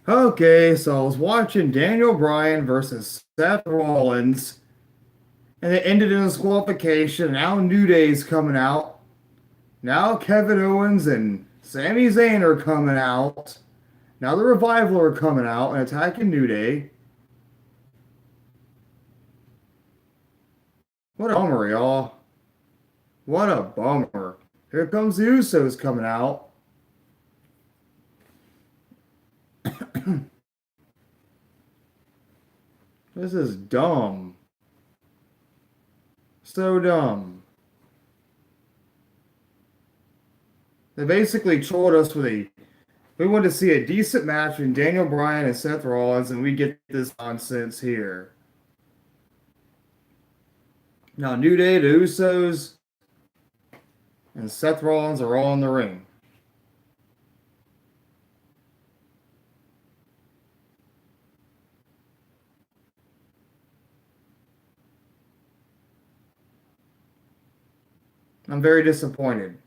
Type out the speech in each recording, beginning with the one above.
Okay, so I was watching Daniel Bryan versus Seth Rollins, and it ended in disqualification. Now New Day's coming out. Now Kevin Owens and Sami Zayn are coming out. Now the Revival are coming out and attacking New Day. What a bummer, y'all. What a bummer. Here comes the Usos coming out. This is dumb. So dumb. They basically trolled us with a we wanted to see a decent match between Daniel Bryan and Seth Rollins, and we get this nonsense here. Now, New Day, the Usos, and Seth Rollins are all in the ring. I'm very disappointed.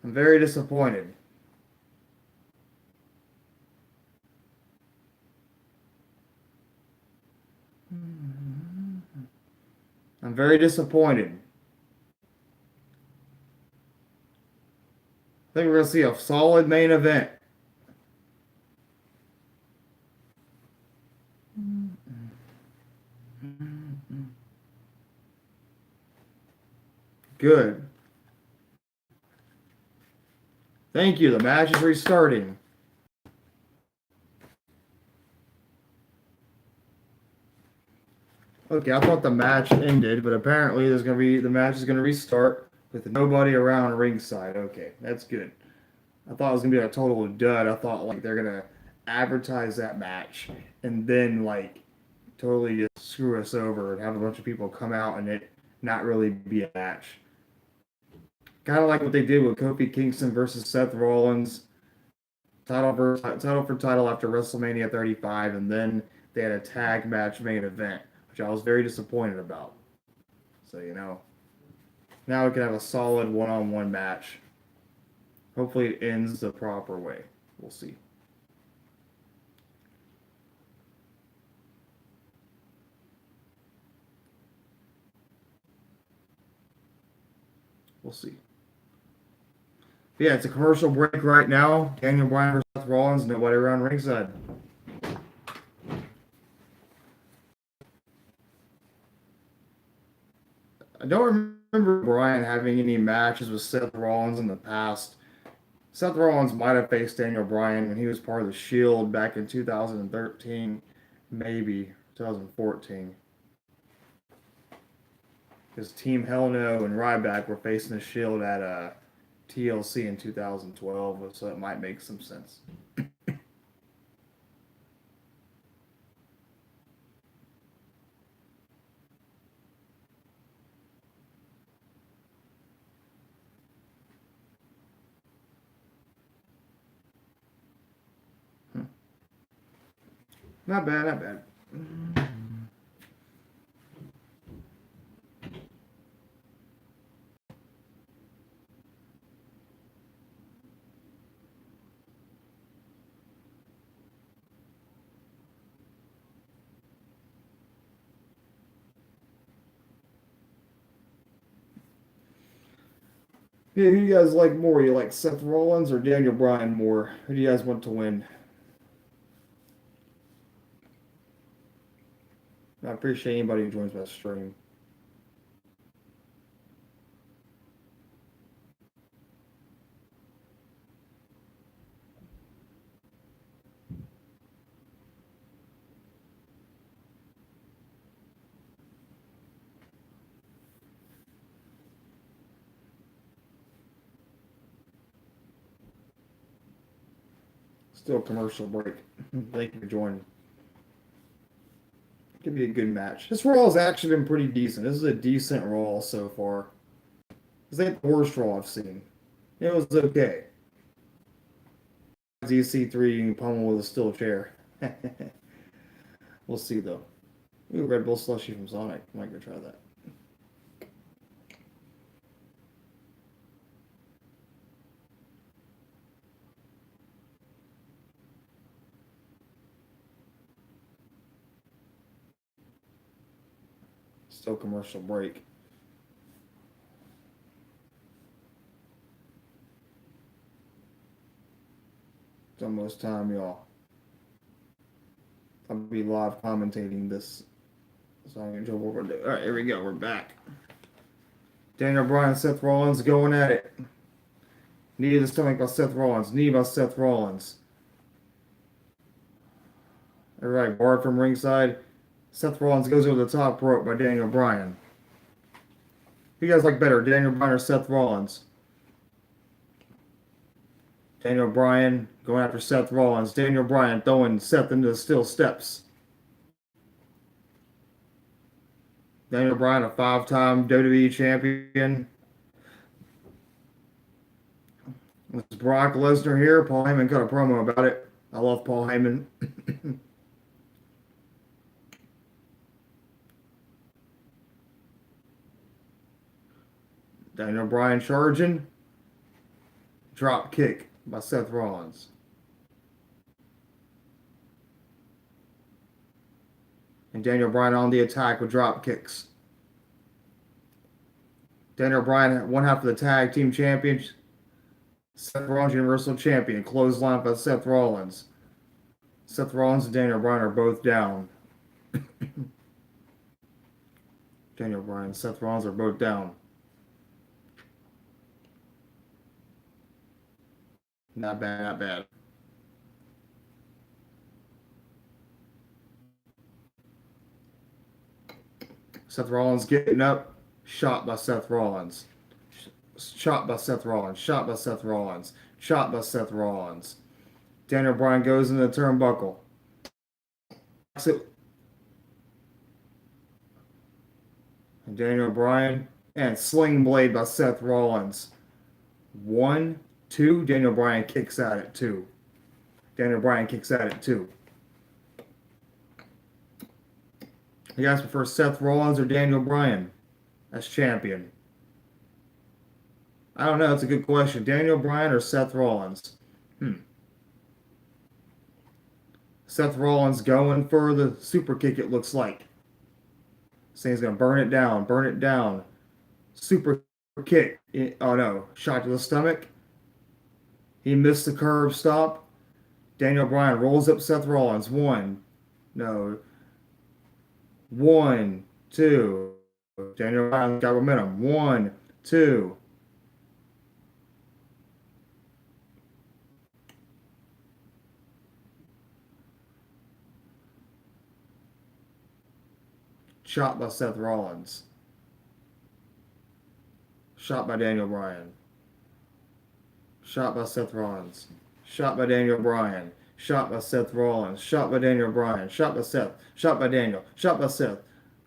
I'm very disappointed. I'm very disappointed. I think we're going to see a solid main event. Good. Thank you. The match is restarting. Okay, I thought the match ended, but apparently the match is gonna restart with nobody around ringside. Okay, that's good. I thought it was gonna be a total dud. I thought like they're gonna advertise that match and then like totally just screw us over and have a bunch of people come out and it not really be a match. Kind of like what they did with Kofi Kingston versus Seth Rollins, title for title after WrestleMania 35, and then they had a tag match main event, which I was very disappointed about. So now we can have a solid one-on-one match. Hopefully, it ends the proper way. We'll see. We'll see. But yeah, it's a commercial break right now. Daniel Bryan versus Seth Rollins. Nobody around ringside. I don't remember Bryan having any matches with Seth Rollins in the past. Seth Rollins might have faced Daniel Bryan when he was part of the Shield back in 2013, maybe 2014. Because Team Hell No and Ryback were facing the Shield at TLC in 2012, so it might make some sense. Hmm. Not bad, not bad. Yeah, who do you guys like more? You like Seth Rollins or Daniel Bryan more? Who do you guys want to win? I appreciate anybody who joins my stream. Still commercial break. Thank you for joining. Could be a good match. This Raw has actually been pretty decent. This is a decent Raw so far. This ain't the worst Raw I've seen. It was okay. ZC3 pummel with a steel chair. We'll see though. Ooh, Red Bull slushy from Sonic. I might go try that. Still commercial break. It's almost time, y'all. I'll be live commentating this. So I'm gonna what we're doing. All right, here we go. We're back. Daniel Bryan, Seth Rollins going at it. Knee to the stomach by Seth Rollins. Knee by Seth Rollins. All right, barred from ringside. Seth Rollins goes over the top rope by Daniel Bryan. Who you guys like better, Daniel Bryan or Seth Rollins? Daniel Bryan going after Seth Rollins. Daniel Bryan throwing Seth into the steel steps. Daniel Bryan, a 5-time WWE champion. With Brock Lesnar here. Paul Heyman cut a promo about it. I love Paul Heyman. Daniel Bryan charging. Drop kick by Seth Rollins. And Daniel Bryan on the attack with drop kicks. Daniel Bryan, one half of the tag team champions. Seth Rollins, Universal Champion. Clothesline by Seth Rollins. Seth Rollins and Daniel Bryan are both down. Daniel Bryan and Seth Rollins are both down. Not bad, not bad. Seth Rollins getting up. Shot by Seth Rollins. Shot by Seth Rollins. Shot by Seth Rollins. Shot by Seth Rollins. Daniel Bryan goes into the turnbuckle. And Daniel Bryan and Sling Blade by Seth Rollins. 1, 2. Daniel Bryan kicks at it 2. Daniel Bryan kicks at it 2. You guys prefer Seth Rollins or Daniel Bryan as champion? I don't know. That's a good question. Daniel Bryan or Seth Rollins? Seth Rollins going for the super kick, it looks like. Saying he's going to burn it down. Burn it down. Super kick. Oh, no. Shot to the stomach. He missed the curb stop. Daniel Bryan rolls up Seth Rollins. 1. No. 1, 2. Daniel Bryan got momentum. 1, 2. Shot by Seth Rollins. Shot by Daniel Bryan. Shot by Seth Rollins. Shot by Daniel Bryan. Shot by Seth Rollins. Shot by Daniel Bryan. Shot by Seth. Shot by Daniel. Shot by Seth.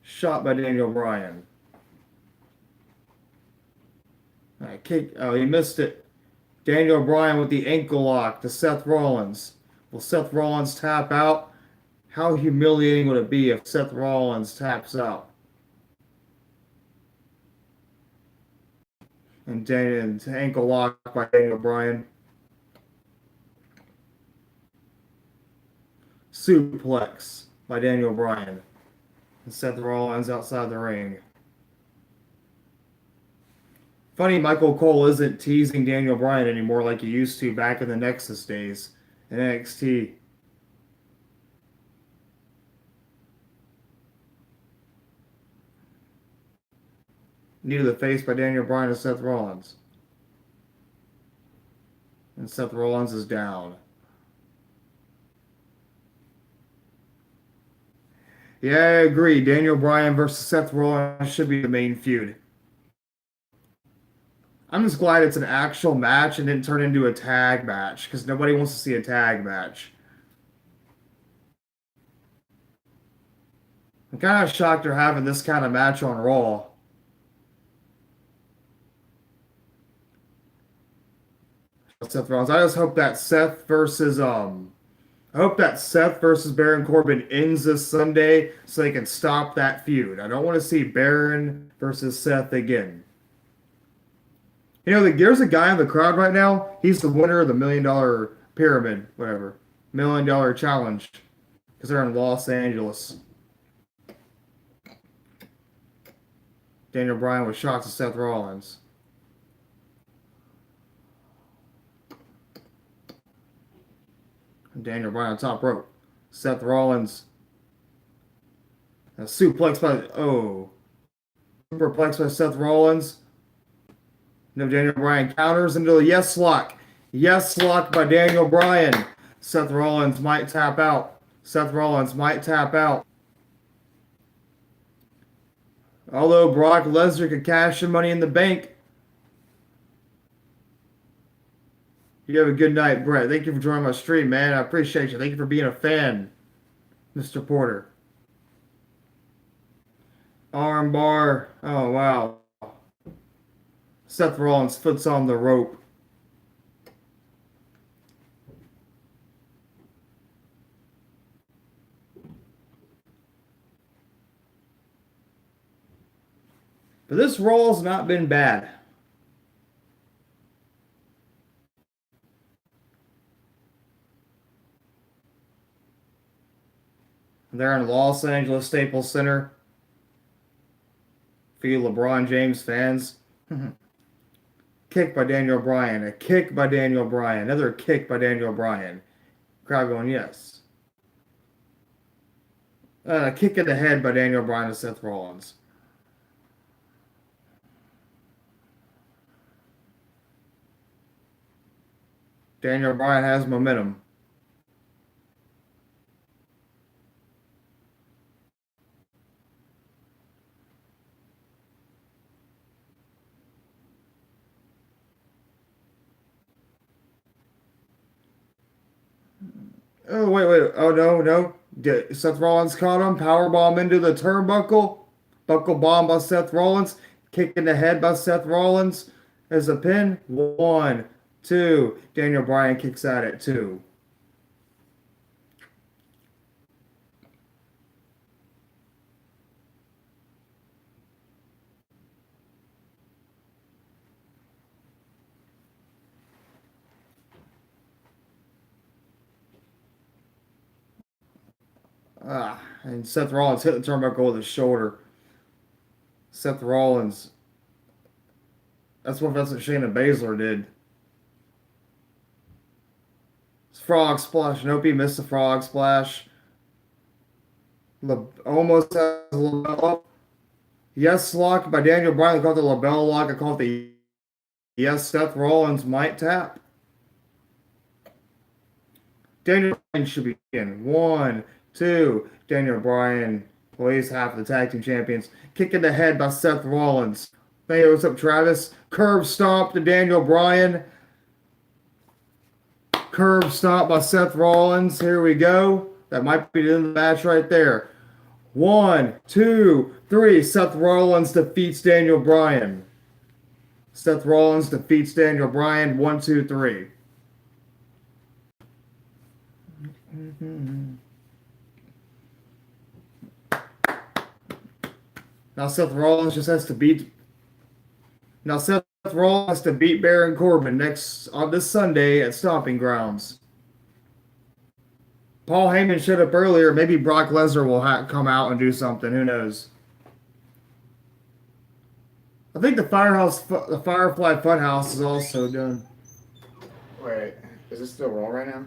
Shot by Daniel Bryan. Kick. Oh, he missed it. Daniel Bryan with the ankle lock to Seth Rollins. Will Seth Rollins tap out? How humiliating would it be if Seth Rollins taps out? And ankle lock by Daniel Bryan. Suplex by Daniel Bryan. And Seth Rollins outside the ring. Funny, Michael Cole isn't teasing Daniel Bryan anymore like he used to back in the Nexus days in NXT. Knee to the face by Daniel Bryan and Seth Rollins. And Seth Rollins is down. Yeah, I agree. Daniel Bryan versus Seth Rollins should be the main feud. I'm just glad it's an actual match and didn't turn into a tag match, because nobody wants to see a tag match. I'm kind of shocked they're having this kind of match on Raw. Seth Rollins. I just hope that Seth versus Baron Corbin ends this Sunday so they can stop that feud. I don't want to see Baron versus Seth again. You know, there's a guy in the crowd right now. He's the winner of the $1 million pyramid, whatever. $1 million challenge. Because they're in Los Angeles. Daniel Bryan with shots of Seth Rollins. Daniel Bryan on top rope. Seth Rollins. A suplex by superplex by Seth Rollins. No, Daniel Bryan counters into a yes lock. Yes lock by Daniel Bryan. Seth Rollins might tap out. Seth Rollins might tap out. Although Brock Lesnar could cash in Money in the Bank. You have a good night, Brett. Thank you for joining my stream, man. I appreciate you. Thank you for being a fan, Mr. Porter. Arm bar. Oh, wow. Seth Rollins' foot's on the rope. But this Raw's not been bad. They're in Los Angeles Staples Center. For you LeBron James fans. Kick by Daniel Bryan. A kick by Daniel Bryan. Another kick by Daniel Bryan. Crowd going, yes. A kick in the head by Daniel Bryan to Seth Rollins. Daniel Bryan has momentum. Oh, wait. Oh, no. Seth Rollins caught him. Powerbomb into the turnbuckle. Buckle bomb by Seth Rollins. Kick in the head by Seth Rollins. As a pin. 1, 2. Daniel Bryan kicks out at 2. And Seth Rollins hit the turnbuckle with his shoulder. Seth Rollins. That's what Shayna Baszler did. Frog splash. Nope, he missed the frog splash. Almost has a LaBelle. Yes lock by Daniel Bryan. I call it the LaBelle lock. I call it the yes. Seth Rollins might tap. Daniel Bryan should be in. 1, 2. Daniel Bryan. Well, he's half the tag team champions. Kick in the head by Seth Rollins. Hey, what's up, Travis? Curb stomp to Daniel Bryan. Curb stomp by Seth Rollins. Here we go. That might be the end of the match right there. 1, 2, 3. Seth Rollins defeats Daniel Bryan. Seth Rollins defeats Daniel Bryan. 1, 2, 3. Now Seth Rollins just has to beat. Now Seth Rollins has to beat Baron Corbin on this Sunday at Stomping Grounds. Paul Heyman showed up earlier. Maybe Brock Lesnar will come out and do something. Who knows? I think the Firefly Funhouse is also done. Wait, is it still Raw right now?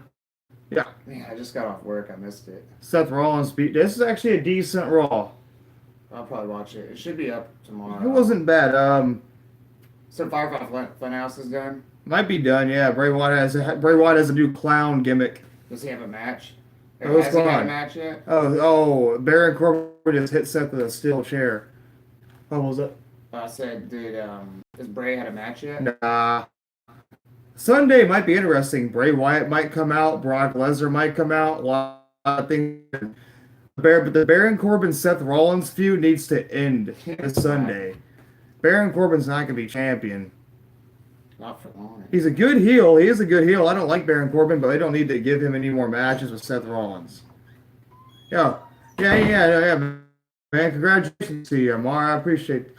Yeah. Man, I just got off work. I missed it. Seth Rollins beat. This is actually a decent Raw. I'll probably watch it. It should be up tomorrow. It wasn't bad. So Firefly Funhouse is done? Might be done. Yeah. Bray Wyatt has a new clown gimmick. Does he have a match? Oh, Has he had a match yet? Oh, Baron Corbin just hit Seth with a steel chair. What was it? I said, has Bray had a match yet? Nah. Sunday might be interesting. Bray Wyatt might come out. Brock Lesnar might come out. A lot of things. But the Baron Corbin Seth Rollins feud needs to end this Sunday. Baron Corbin's not going to be champion. Not for long. He's a good heel. He is a good heel. I don't like Baron Corbin, but they don't need to give him any more matches with Seth Rollins. Yeah. Man, congratulations to you, Amar. I appreciate it.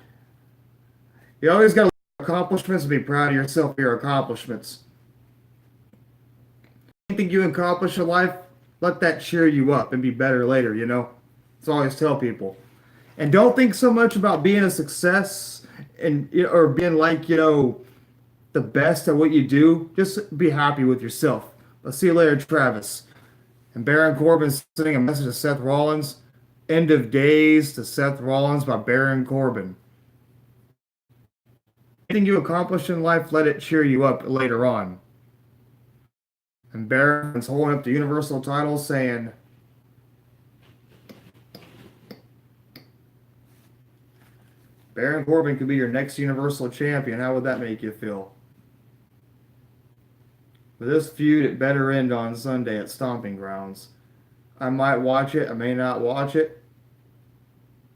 You always got accomplishments to be proud of yourself for your accomplishments. Anything you accomplish in life, let that cheer you up and be better later, you know? That's what I always tell people. And don't think so much about being a success and or being like, the best at what you do. Just be happy with yourself. Let's see you later, Travis. And Baron Corbin sending a message to Seth Rollins. End of days to Seth Rollins by Baron Corbin. Anything you accomplish in life, let it cheer you up later on. And Baron's holding up the Universal title saying, Baron Corbin could be your next Universal Champion. How would that make you feel? With this feud, it better end on Sunday at Stomping Grounds. I might watch it. I may not watch it.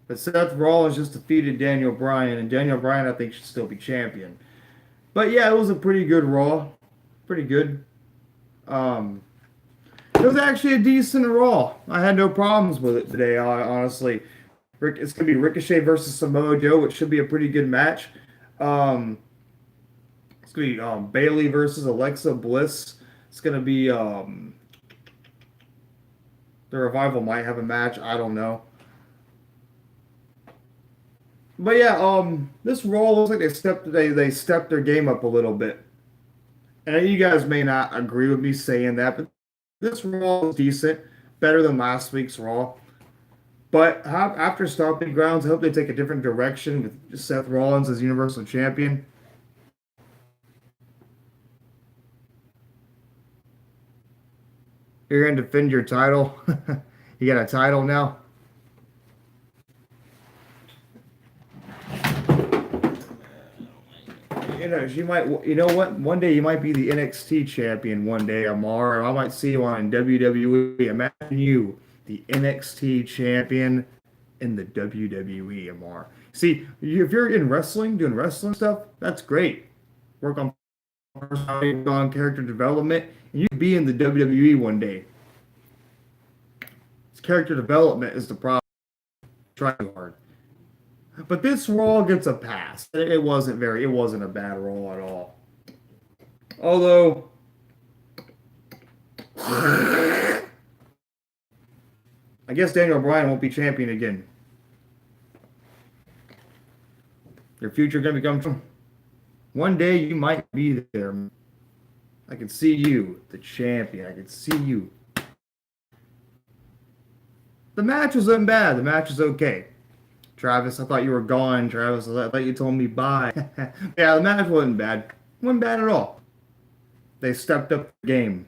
But Seth Rollins just defeated Daniel Bryan, and Daniel Bryan, I think, should still be champion. But yeah, it was a pretty good Raw. Pretty good. It was actually a decent Raw. I had no problems with it today, honestly. It's going to be Ricochet versus Samoa Joe, which should be a pretty good match. It's going to be Bayley versus Alexa Bliss. It's going to be the Revival might have a match. I don't know. But yeah, this Raw looks like they stepped their game up a little bit. And you guys may not agree with me saying that, but this Raw is decent, better than last week's Raw. But after Stomping Grounds, I hope they take a different direction with Seth Rollins as Universal Champion. You're going to defend your title. You got a title now. She might. You know what? One day you might be the NXT champion. One day, Amar, or I might see you on WWE. Imagine you, the NXT champion in the WWE, Amar. See, if you're in wrestling, doing wrestling stuff, that's great. Work on personality, on character development, and you could be in the WWE one day. It's character development is the problem. Try too hard. But this Raw gets a pass. It wasn't a bad Raw at all. Although, I guess Daniel Bryan won't be champion again. Your future going to become. One day you might be there. I can see you, the champion. I can see you. The match wasn't bad. The match is okay. Travis, I thought you were gone, Travis. I thought you told me bye. Yeah, the match wasn't bad. Wasn't bad at all. They stepped up the game.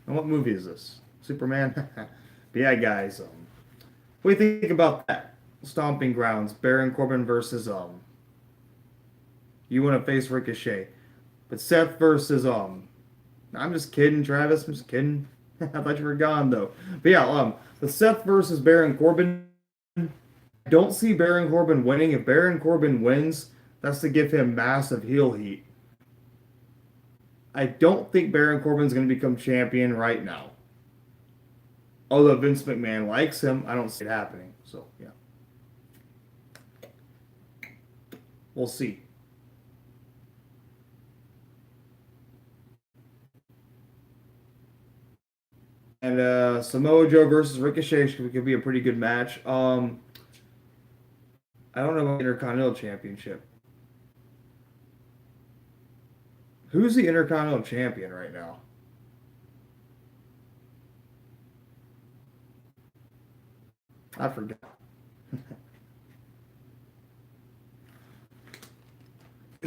And what movie is this? Superman? But yeah, guys. What do you think about that? Stomping Grounds. Baron Corbin versus you want to face Ricochet. But Seth versus I'm just kidding, Travis. I'm just kidding. I thought you were gone though. But yeah, the Seth versus Baron Corbin. Don't see Baron Corbin winning. If Baron Corbin wins, that's to give him massive heel heat. I don't think Baron Corbin's going to become champion right now. Although Vince McMahon likes him, I don't see it happening. So, yeah. We'll see. And Samoa Joe versus Ricochet could be a pretty good match. I don't know about the Intercontinental Championship. Who's the Intercontinental Champion right now? I forgot.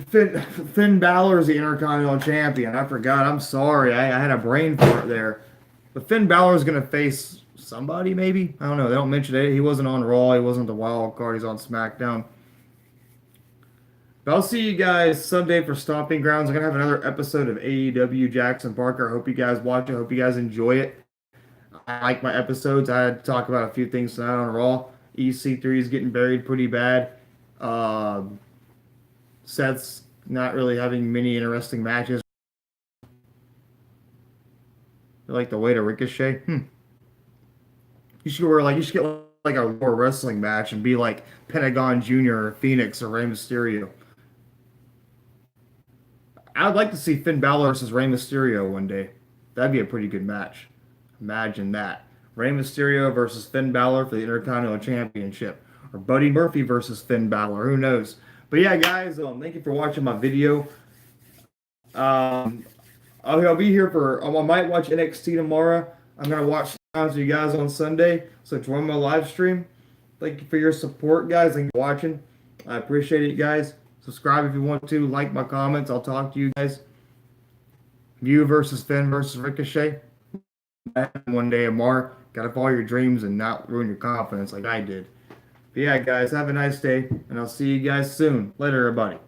Finn Balor's the Intercontinental Champion. I forgot. I'm sorry. I had a brain fart there. But Finn Balor's going to face somebody, maybe? I don't know. They don't mention it. He wasn't on Raw. He wasn't the wild card. He's on SmackDown. But I'll see you guys Sunday for Stomping Grounds. I'm going to have another episode of AEW Jackson Parker. I hope you guys watch it. I hope you guys enjoy it. I like my episodes. I had to talk about a few things tonight on Raw. EC3 is getting buried pretty bad. Seth's not really having many interesting matches. You like the way to Ricochet? You should get like a Raw wrestling match and be like Pentagon Jr. or Phoenix or Rey Mysterio. I'd like to see Finn Balor versus Rey Mysterio one day. That'd be a pretty good match. Imagine that. Rey Mysterio versus Finn Balor for the Intercontinental Championship. or Buddy Murphy versus Finn Balor. Who knows? But yeah, guys, thank you for watching my video. I'll be here for. I might watch NXT tomorrow. I'm gonna watch with you guys on Sunday. So join my live stream. Thank you for your support, guys. Thank you for watching. I appreciate it, guys. Subscribe if you want to. Like my comments. I'll talk to you guys. You versus Finn versus Ricochet. One day tomorrow. Gotta follow your dreams and not ruin your confidence like I did. But yeah, guys, have a nice day, and I'll see you guys soon. Later, everybody.